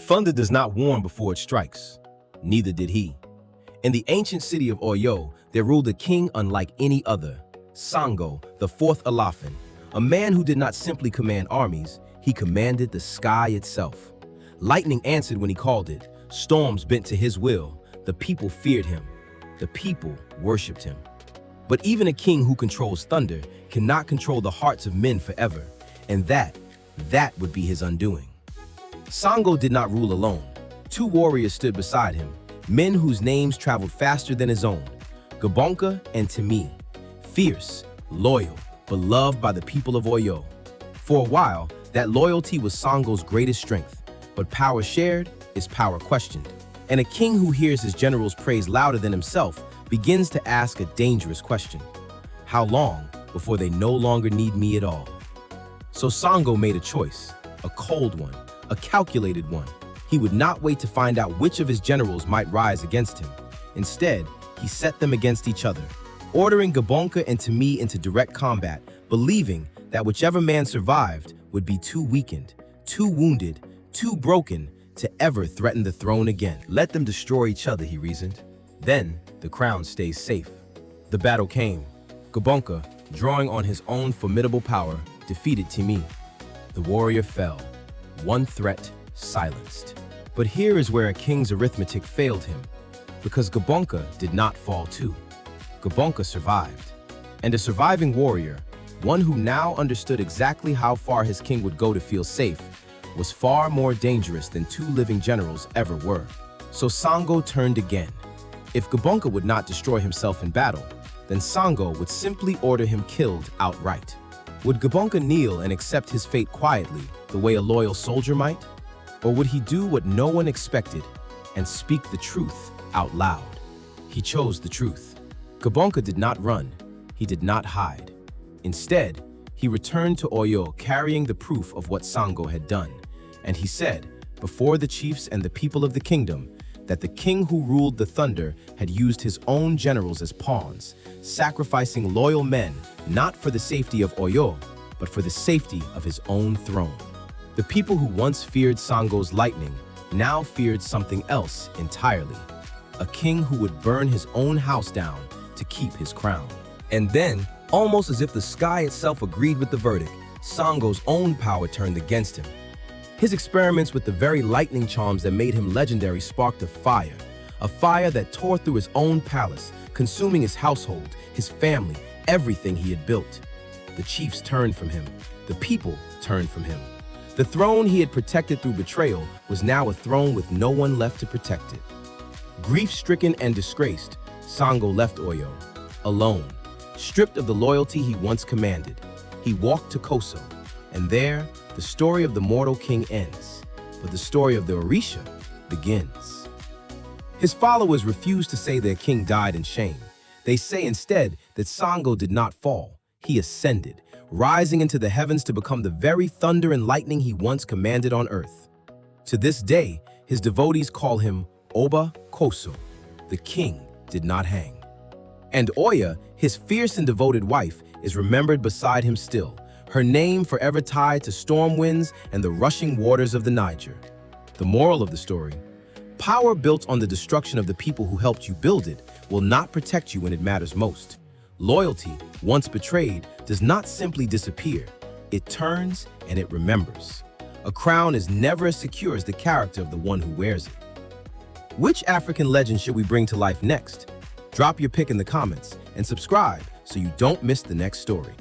Thunder does not warn before it strikes. Neither did he. In the ancient city of Oyo, there ruled a king unlike any other, Sango, the fourth Alaafin, a man who did not simply command armies, he commanded the sky itself. Lightning answered when he called it, storms bent to his will, the people feared him, the people worshipped him. But even a king who controls thunder cannot control the hearts of men forever, and that would be his undoing. Sango did not rule alone. Two warriors stood beside him, men whose names traveled faster than his own, Gbonka and Timi, fierce, loyal, beloved by the people of Oyo. For a while, that loyalty was Sango's greatest strength, but power shared is power questioned. And a king who hears his generals praise louder than himself begins to ask a dangerous question. How long before they no longer need me at all? So Sango made a choice, a cold one, a calculated one. He would not wait to find out which of his generals might rise against him. Instead, he set them against each other, ordering Gbonka and Timi into direct combat, believing that whichever man survived would be too weakened, too wounded, too broken to ever threaten the throne again. Let them destroy each other, he reasoned. Then the crown stays safe. The battle came. Gbonka, drawing on his own formidable power, defeated Timi. The warrior fell, one threat silenced. But here is where a king's arithmetic failed him, because Gbonka did not fall too. Gbonka survived. And a surviving warrior, one who now understood exactly how far his king would go to feel safe, was far more dangerous than two living generals ever were. So Sango turned again. If Gbonka would not destroy himself in battle, then Sango would simply order him killed outright. Would Gbonka kneel and accept his fate quietly, the way a loyal soldier might? Or would he do what no one expected and speak the truth out loud? He chose the truth. Gbonka did not run. He did not hide. Instead, he returned to Oyo carrying the proof of what Sango had done. And he said, before the chiefs and the people of the kingdom, that the king who ruled the thunder had used his own generals as pawns, sacrificing loyal men not for the safety of Oyo, but for the safety of his own throne. The people who once feared Sango's lightning now feared something else entirely, a king who would burn his own house down to keep his crown. And then, almost as if the sky itself agreed with the verdict, Sango's own power turned against him. His experiments with the very lightning charms that made him legendary sparked a fire that tore through his own palace, consuming his household, his family, everything he had built. The chiefs turned from him. The people turned from him. The throne he had protected through betrayal was now a throne with no one left to protect it. Grief-stricken and disgraced, Sango left Oyo, alone, stripped of the loyalty he once commanded. He walked to Koso, and there, the story of the mortal king ends, but the story of the Orisha begins. His followers refuse to say their king died in shame. They say instead that Sango did not fall. He ascended, rising into the heavens to become the very thunder and lightning he once commanded on earth. To this day, his devotees call him Oba Koso. The king did not hang. And Oya, his fierce and devoted wife, is remembered beside him still, her name forever tied to storm winds and the rushing waters of the Niger. The moral of the story: power built on the destruction of the people who helped you build it will not protect you when it matters most. Loyalty, once betrayed, does not simply disappear. It turns and it remembers. A crown is never as secure as the character of the one who wears it. Which African legend should we bring to life next? Drop your pick in the comments and subscribe so you don't miss the next story.